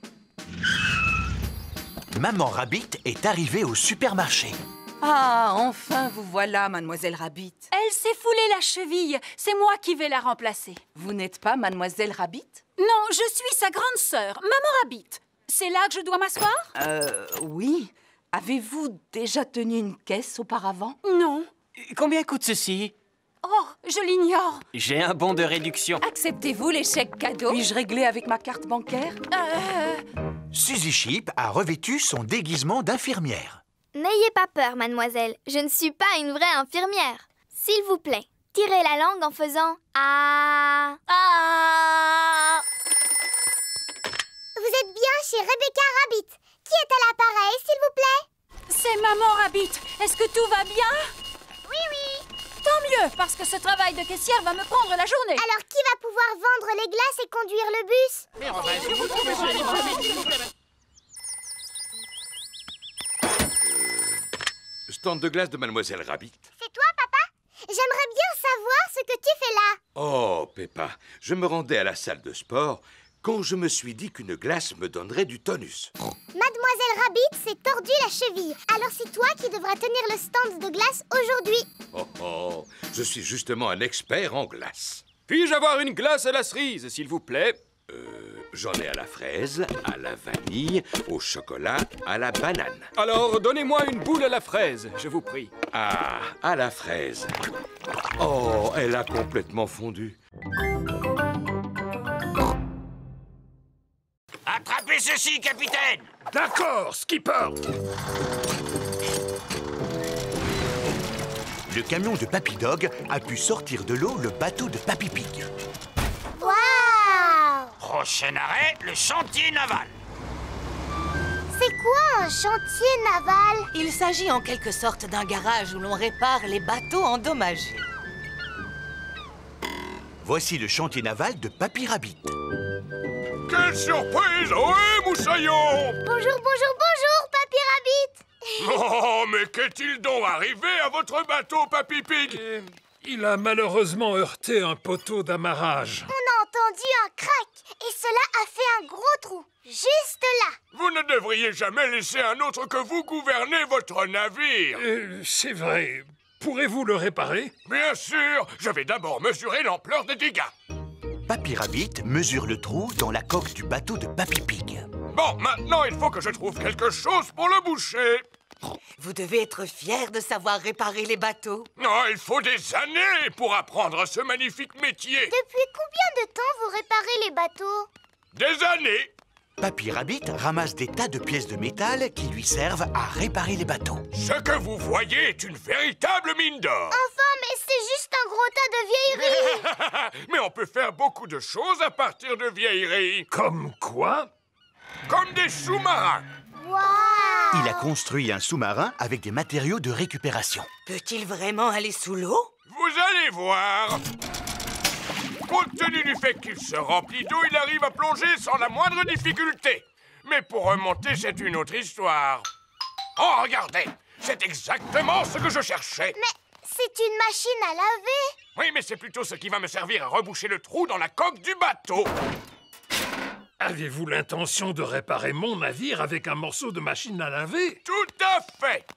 Maman Rabbit est arrivée au supermarché. Ah, enfin vous voilà, Mademoiselle Rabbit. Elle s'est foulée la cheville. C'est moi qui vais la remplacer. Vous n'êtes pas Mademoiselle Rabbit? Non, je suis sa grande sœur, Maman Rabbit. C'est là que je dois m'asseoir? Oui. Avez-vous déjà tenu une caisse auparavant? Non. Combien coûte ceci? Oh, je l'ignore. J'ai un bon de réduction. Acceptez-vous les chèques cadeaux? Puis-je régler avec ma carte bancaire? Suzy Sheep a revêtu son déguisement d'infirmière. N'ayez pas peur, mademoiselle. Je ne suis pas une vraie infirmière. S'il vous plaît, tirez la langue en faisant « Ah ». Ah. Vous êtes bien chez Rebecca Rabbit. Qui est à l'appareil, s'il vous plaît? C'est Maman Rabbit. Est-ce que tout va bien? Oui, oui. Tant mieux, parce que ce travail de caissière va me prendre la journée. Alors, qui va pouvoir vendre les glaces et conduire le bus? Stand de glace de Mademoiselle Rabbit. C'est toi, papa? J'aimerais bien savoir ce que tu fais là. Oh, Peppa, je me rendais à la salle de sport quand je me suis dit qu'une glace me donnerait du tonus. Mademoiselle Rabbit s'est tordu la cheville. Alors c'est toi qui devras tenir le stand de glace aujourd'hui. Oh, je suis justement un expert en glace. Puis-je avoir une glace à la cerise, s'il vous plaît? J'en ai à la fraise, à la vanille, au chocolat, à la banane. Alors, donnez-moi une boule à la fraise, je vous prie. Ah, à la fraise. Oh, elle a complètement fondu. Attrapez ceci, capitaine! D'accord, skipper. Le camion de Papy Dog a pu sortir de l'eau le bateau de Papy Pig. Waouh! Prochain arrêt, le chantier naval. C'est quoi un chantier naval? Il s'agit en quelque sorte d'un garage où l'on répare les bateaux endommagés. Voici le chantier naval de Papy Rabbit. Quelle surprise! Ohé, moussaillon! Bonjour, bonjour, bonjour, Papy Rabbit. Oh, mais qu'est-il donc arrivé à votre bateau, Papy Pig? Il a malheureusement heurté un poteau d'amarrage. On a entendu un crack et cela a fait un gros trou, juste là. Vous ne devriez jamais laisser un autre que vous gouverner votre navire. C'est vrai. Pourrez-vous le réparer? Bien sûr. Je vais d'abord mesurer l'ampleur des dégâts. Papy Rabbit mesure le trou dans la coque du bateau de Papy Pig. Bon, maintenant, il faut que je trouve quelque chose pour le boucher. Vous devez être fier de savoir réparer les bateaux. Non, il faut des années pour apprendre ce magnifique métier. Depuis combien de temps vous réparez les bateaux? Des années. Papy Rabbit ramasse des tas de pièces de métal qui lui servent à réparer les bateaux. Ce que vous voyez est une véritable mine d'or. Enfin, mais c'est juste un gros tas de vieilleries. Mais on peut faire beaucoup de choses à partir de vieilleries. Comme quoi? Comme des sous-marins. Il a construit un sous-marin avec des matériaux de récupération. Peut-il vraiment aller sous l'eau? Vous allez voir. Compte tenu du fait qu'il se remplit d'eau, il arrive à plonger sans la moindre difficulté. Mais pour remonter, c'est une autre histoire. Oh, regardez, c'est exactement ce que je cherchais. Mais c'est une machine à laver. Oui, mais c'est plutôt ce qui va me servir à reboucher le trou dans la coque du bateau. Avez-vous l'intention de réparer mon navire avec un morceau de machine à laver? Tout à fait.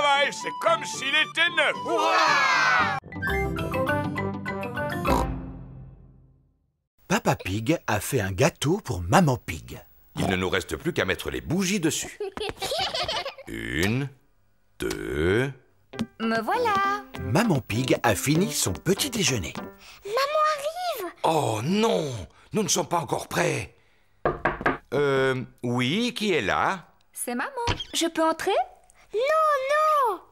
travail, c'est comme s'il était neuf. Papa Pig a fait un gâteau pour Maman Pig. Il ne nous reste plus qu'à mettre les bougies dessus. 1, 2... Me voilà. Maman Pig a fini son petit déjeuner. Maman arrive! Oh non! Nous ne sommes pas encore prêts. Oui, qui est là? C'est maman. Je peux entrer? Non,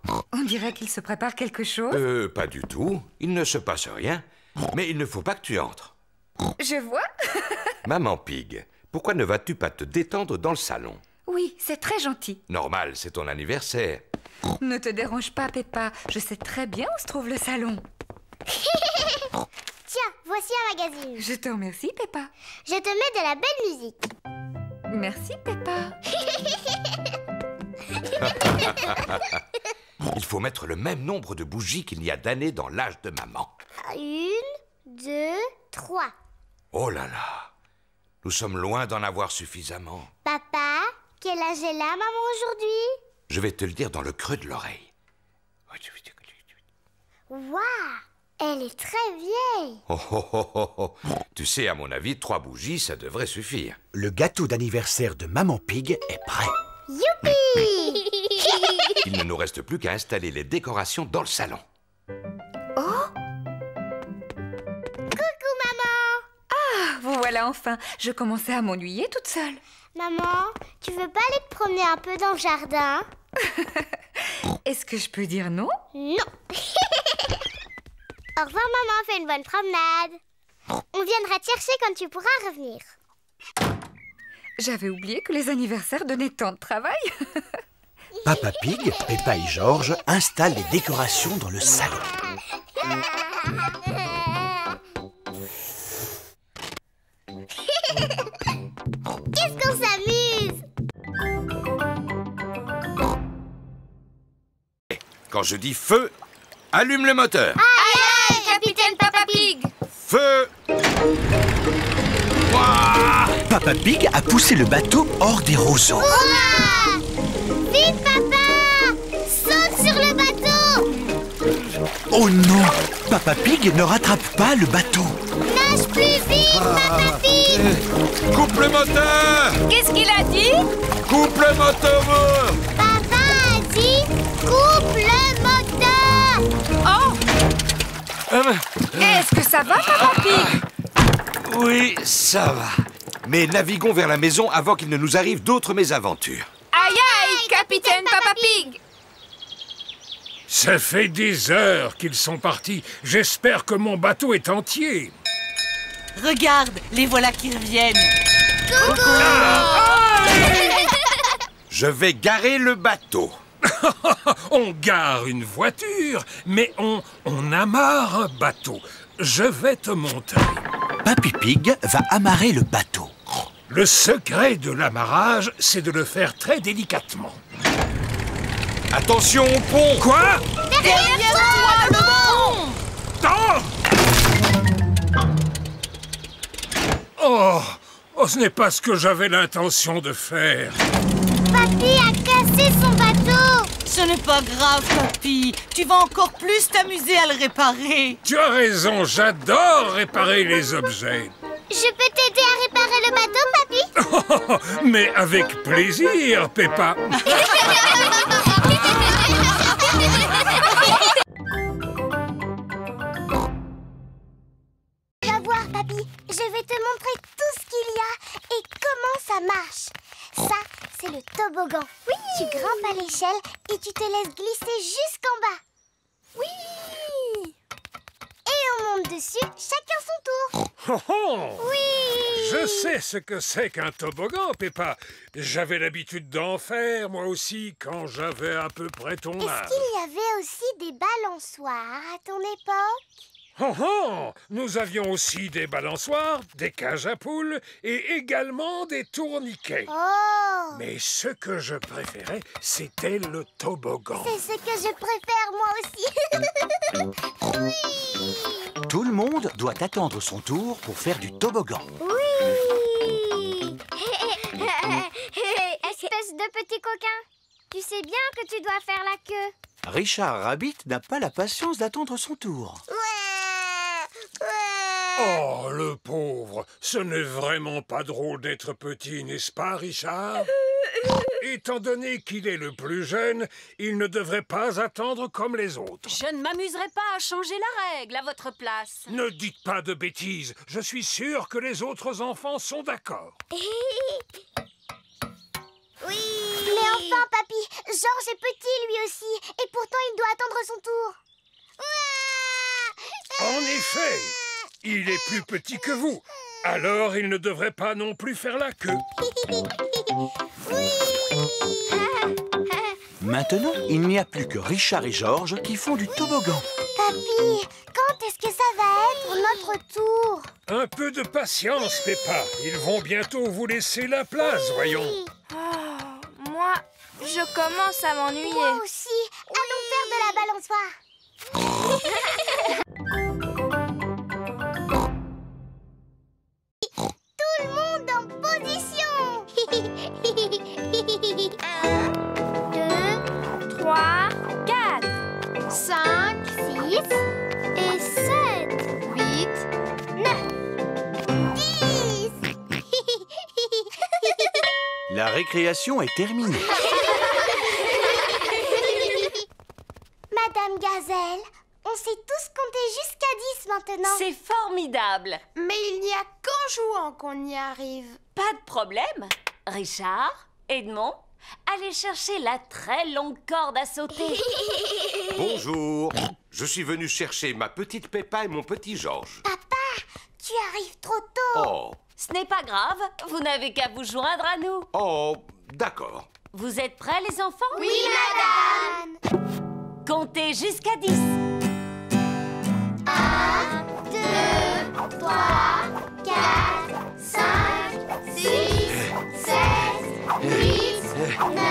non! On dirait qu'il se prépare quelque chose. Pas du tout. Il ne se passe rien. Mais il ne faut pas que tu entres. Je vois. Maman Pig, pourquoi ne vas-tu pas te détendre dans le salon? Oui, c'est très gentil. Normal, c'est ton anniversaire. Ne te dérange pas, Peppa. Je sais très bien où se trouve le salon. Tiens, voici un magazine. Je te remercie, Peppa. Je te mets de la belle musique. Merci, Peppa. Il faut mettre le même nombre de bougies qu'il y a d'années dans l'âge de maman. 1, 2, 3. Oh là là! Nous sommes loin d'en avoir suffisamment. Papa, quel âge est là, maman, aujourd'hui? Je vais te le dire dans le creux de l'oreille. Waouh! Elle est très vieille. Oh, oh, oh, oh, oh. Tu sais, à mon avis, 3 bougies, ça devrait suffire. Le gâteau d'anniversaire de Maman Pig est prêt. Youpi! Il ne nous reste plus qu'à installer les décorations dans le salon. Oh! Coucou, maman! Ah, vous voilà enfin. Je commençais à m'ennuyer toute seule. Maman, tu veux pas aller te promener un peu dans le jardin? Est-ce que je peux dire non? Non. Au revoir, maman, fais une bonne promenade. On viendra te chercher quand tu pourras revenir. J'avais oublié que les anniversaires donnaient tant de travail. Papa Pig, Peppa et George installent les décorations dans le salon. Qu'est-ce qu'on s'amuse! Quand je dis feu, allume le moteur. Aïe, aïe, capitaine Papa Pig! Feu! Ouah! Papa Pig a poussé le bateau hors des roseaux. Ouah! Vite, papa! Saute sur le bateau! Oh non! Papa Pig ne rattrape pas le bateau. Nage plus vite, Papa Pig! Coupe le moteur! Qu'est-ce qu'il a dit? Coupe le moteur! Papa a dit coupe le moteur! Oh! Est-ce que ça va, Papa Pig? Oui, ça va. Mais naviguons vers la maison avant qu'il ne nous arrive d'autres mésaventures. Aïe, aïe, capitaine Papa Pig! Ça fait des heures qu'ils sont partis. J'espère que mon bateau est entier. Regarde, les voilà qui reviennent. Coucou! Je vais garer le bateau. On gare une voiture, mais on amarre un bateau. Je vais te montrer. Papy Pig va amarrer le bateau. Le secret de l'amarrage, c'est de le faire très délicatement. Attention au pont! Quoi? Derrière toi, le pont! Oh, ce n'est pas ce que j'avais l'intention de faire. Papy a cassé son bateau! Ce n'est pas grave, papy. Tu vas encore plus t'amuser à le réparer. Tu as raison, j'adore réparer les objets. Je peux t'aider à réparer le bateau, papy? Mais avec plaisir, Peppa. Va voir, papy. Je vais te montrer tout ce qu'il y a et comment ça marche. Ça, c'est le toboggan. Oui. Tu grimpes à l'échelle et tu te laisses glisser jusqu'en bas. Oui. Et on monte dessus, chacun son tour. Oh, oh. Oui. Je sais ce que c'est qu'un toboggan, Peppa. J'avais l'habitude d'en faire, moi aussi, quand j'avais à peu près ton âge. Est-ce qu'il y avait aussi des balançoires à ton époque? Oh, oh. Nous avions aussi des balançoires, des cages à poules et également des tourniquets. Oh. Mais ce que je préférais, c'était le toboggan. C'est ce que je préfère moi aussi. Oui. Tout le monde doit attendre son tour pour faire du toboggan. Oui. Espèce de petit coquin. Tu sais bien que tu dois faire la queue. Richard Rabbit n'a pas la patience d'attendre son tour. Oh, le pauvre. Ce n'est vraiment pas drôle d'être petit, n'est-ce pas, Richard? Étant donné qu'il est le plus jeune, il ne devrait pas attendre comme les autres. Je ne m'amuserai pas à changer la règle à votre place. Ne dites pas de bêtises. Je suis sûr que les autres enfants sont d'accord. Oui. Mais enfin, papy, Georges est petit lui aussi, et pourtant il doit attendre son tour. En effet, il est plus petit que vous. Alors il ne devrait pas non plus faire la queue. Maintenant, il n'y a plus que Richard et Georges qui font du toboggan. Papy, quand est-ce que ça va être notre tour? Un peu de patience, Peppa. Ils vont bientôt vous laisser la place, voyons. Moi, je commence à m'ennuyer. Moi aussi. Allons faire de la balançoire. Tout le monde en position. 1, 2, 3, 4, 5, 6 et 7, 8, 9, 10. La récréation est terminée. Madame Gazelle, on sait tous compter jusqu'à 10 maintenant. C'est formidable. Mais il n'y a qu'en jouant qu'on y arrive. Pas de problème. Richard, Edmond, allez chercher la très longue corde à sauter. Bonjour. Je suis venu chercher ma petite Peppa et mon petit Georges. Papa, tu arrives trop tôt. Oh. Ce n'est pas grave, vous n'avez qu'à vous joindre à nous. Oh, d'accord. Vous êtes prêts, les enfants? Oui, madame. Comptez jusqu'à 10. 1, 2, 3, 4, 5, 6, 7, 8, 9,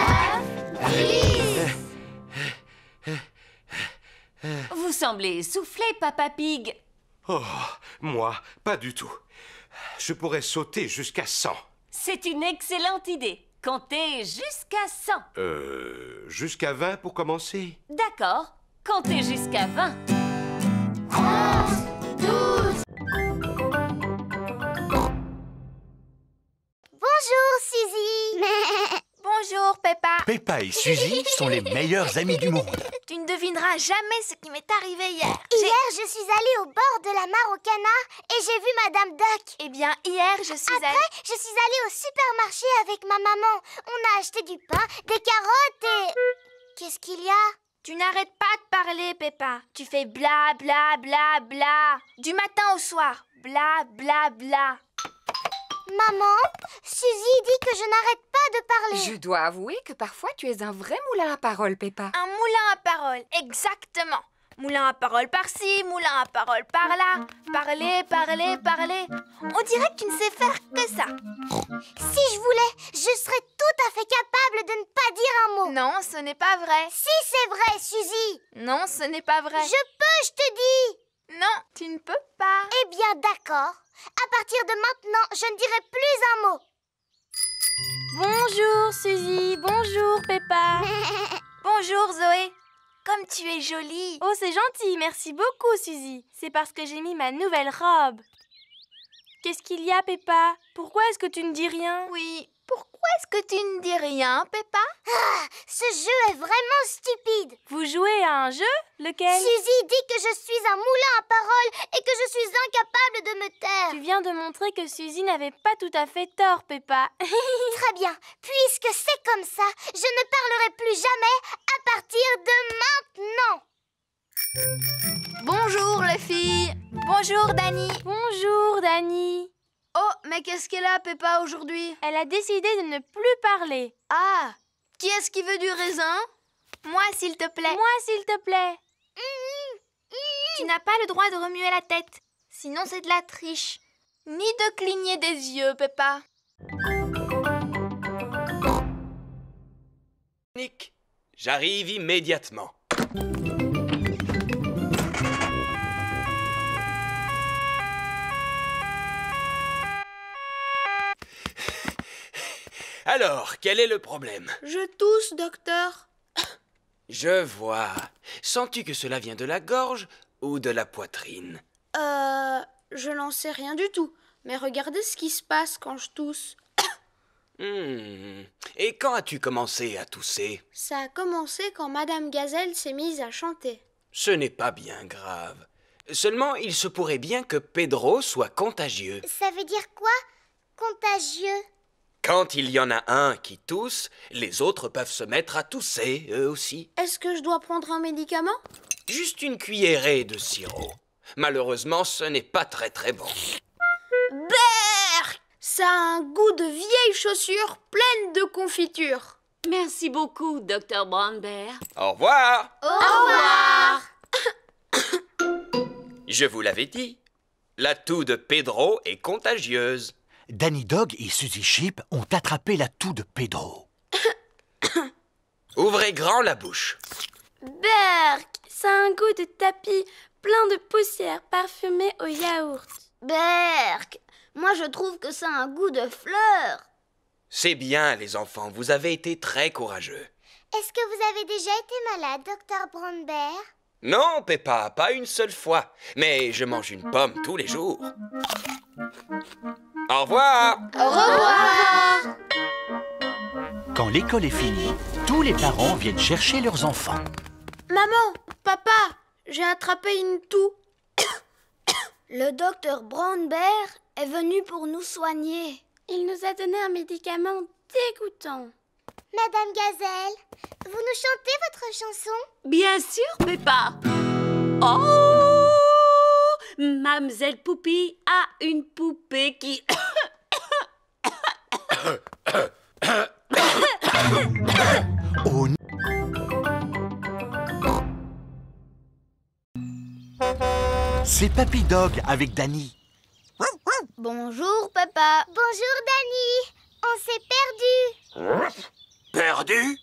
10. Vous semblez essoufflé, Papa Pig. Oh, moi, pas du tout. Je pourrais sauter jusqu'à 100. C'est une excellente idée. Comptez jusqu'à 100. Jusqu'à 20 pour commencer? D'accord. Comptez jusqu'à 20. 11, 12. Bonjour, Suzy. Bonjour, Peppa. Peppa et Suzy sont les meilleurs amis du monde. Tu ne devineras jamais ce qui m'est arrivé hier. Hier, je suis allée au bord de la mare au canard et j'ai vu Madame Duck. Eh bien, hier, je suis allée... Après, je suis allée au supermarché avec ma maman. On a acheté du pain, des carottes et... Qu'est-ce qu'il y a? Tu n'arrêtes pas de parler, Peppa. Tu fais bla bla bla bla. Du matin au soir. Bla bla bla. Maman, Suzy dit que je n'arrête pas de parler. Je dois avouer que parfois tu es un vrai moulin à paroles, Peppa. Un moulin à paroles, exactement. Moulin à paroles par-ci, moulin à paroles par-là. Parler, parler, parler. On dirait que tu ne sais faire que ça. Si je voulais, je serais tout à fait capable de ne pas dire un mot. Non, ce n'est pas vrai. Si c'est vrai, Suzy. Non, ce n'est pas vrai. Je peux, je te dis. Non, tu ne peux pas. Eh bien, d'accord. À partir de maintenant, je ne dirai plus un mot. Bonjour, Suzy. Bonjour, Peppa. Bonjour, Zoé. Comme tu es jolie. Oh, c'est gentil. Merci beaucoup, Suzy. C'est parce que j'ai mis ma nouvelle robe. Qu'est-ce qu'il y a, Peppa? Pourquoi est-ce que tu ne dis rien? Oui, pourquoi est-ce que tu ne dis rien, Peppa? Ah, ce jeu est vraiment stupide. Vous jouez à un jeu? Lequel? Suzy dit que je suis un moulin à paroles et que je suis incapable de me taire. Tu viens de montrer que Suzy n'avait pas tout à fait tort, Peppa. Très bien. Puisque c'est comme ça, je ne parlerai plus jamais à partir de maintenant. Bonjour, les filles. Bonjour, Dani. Bonjour, Dani. Oh, mais qu'est-ce qu'elle a, Peppa, aujourd'hui? Elle a décidé de ne plus parler. Ah, qui est-ce qui veut du raisin? Moi, s'il te plaît. Moi, s'il te plaît. Tu n'as pas le droit de remuer la tête. Sinon, c'est de la triche. Ni de cligner des yeux, Peppa. Nick, j'arrive immédiatement. Alors, quel est le problème? Je tousse, docteur. Je vois. Sens-tu que cela vient de la gorge ou de la poitrine? Je n'en sais rien du tout. Mais regardez ce qui se passe quand je tousse. Et quand as-tu commencé à tousser? Ça a commencé quand Madame Gazelle s'est mise à chanter. Ce n'est pas bien grave. Seulement, il se pourrait bien que Pedro soit contagieux. Ça veut dire quoi, contagieux? Quand il y en a un qui tousse, les autres peuvent se mettre à tousser, eux aussi. Est-ce que je dois prendre un médicament? Juste une cuillerée de sirop. Malheureusement, ce n'est pas très bon. Berk! Ça a un goût de vieilles chaussures pleines de confiture. Merci beaucoup, Dr. Brown Bear. Au revoir! Au revoir! Je vous l'avais dit, la toux de Pedro est contagieuse. Danny Dog et Suzy Sheep ont attrapé la toux de Pedro. Ouvrez grand la bouche. Berk! Ça a un goût de tapis plein de poussière parfumée au yaourt. Berk! Moi, je trouve que ça a un goût de fleurs. C'est bien, les enfants, vous avez été très courageux. Est-ce que vous avez déjà été malade, Dr. Brown Bear? Non, Peppa, pas une seule fois. Mais je mange une pomme tous les jours. Au revoir! Au revoir! Quand l'école est finie, tous les parents viennent chercher leurs enfants. Maman, papa, j'ai attrapé une toux. Le docteur Brown Bear est venu pour nous soigner. Il nous a donné un médicament dégoûtant. Madame Gazelle, vous nous chantez votre chanson? Bien sûr, Peppa. Oh! Mademoiselle Poupie a une poupée qui... Oh non! C'est Papy Dog avec Danny. Bonjour, papa. Bonjour, Danny. On s'est perdu. Perdu?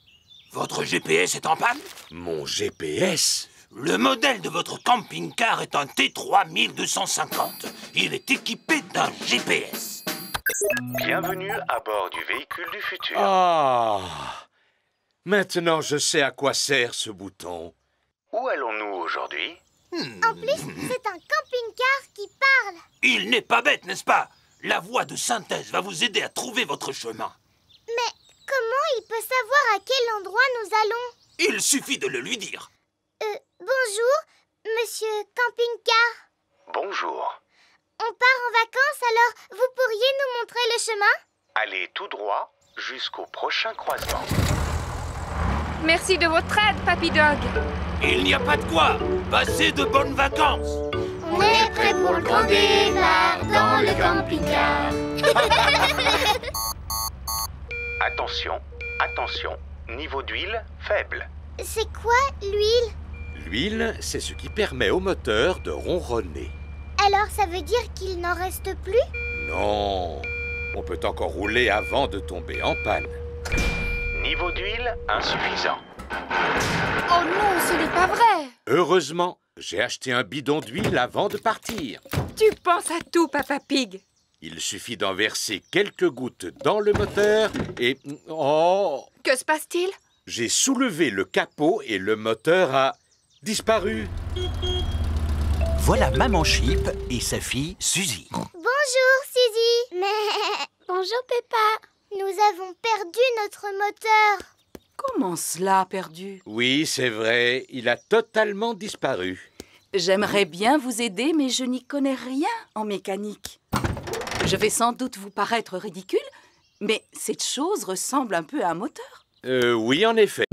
Votre GPS est en panne? Mon GPS? Le modèle de votre camping-car est un T3250. Il est équipé d'un GPS. Bienvenue à bord du véhicule du futur. Ah! Maintenant, je sais à quoi sert ce bouton. Où allons-nous aujourd'hui? En plus, c'est un camping-car qui parle. Il n'est pas bête, n'est-ce pas? La voix de synthèse va vous aider à trouver votre chemin. Mais comment il peut savoir à quel endroit nous allons? Il suffit de le lui dire. Bonjour, monsieur camping-car. Bonjour. On part en vacances, alors vous pourriez nous montrer le chemin? Allez tout droit jusqu'au prochain croisement. Merci de votre aide, Papy Dog. Il n'y a pas de quoi. Passez de bonnes vacances. On est prêt pour le grand départ dans le camping-car. Attention, attention. Niveau d'huile faible. C'est quoi, l'huile? L'huile, c'est ce qui permet au moteur de ronronner. Alors ça veut dire qu'il n'en reste plus? Non, on peut encore rouler avant de tomber en panne. Niveau d'huile insuffisant. Oh non, ce n'est pas vrai. Heureusement, j'ai acheté un bidon d'huile avant de partir. Tu penses à tout, Papa Pig. Il suffit d'en verser quelques gouttes dans le moteur et... Oh! Que se passe-t-il? J'ai soulevé le capot et le moteur a disparu. Voilà Maman Sheep et sa fille Suzy. Bonjour, Suzy. Bonjour, Peppa. Nous avons perdu notre moteur. Comment cela, perdu? Oui, c'est vrai, il a totalement disparu. J'aimerais bien vous aider, mais je n'y connais rien en mécanique. Je vais sans doute vous paraître ridicule, mais cette chose ressemble un peu à un moteur. Oui, en effet.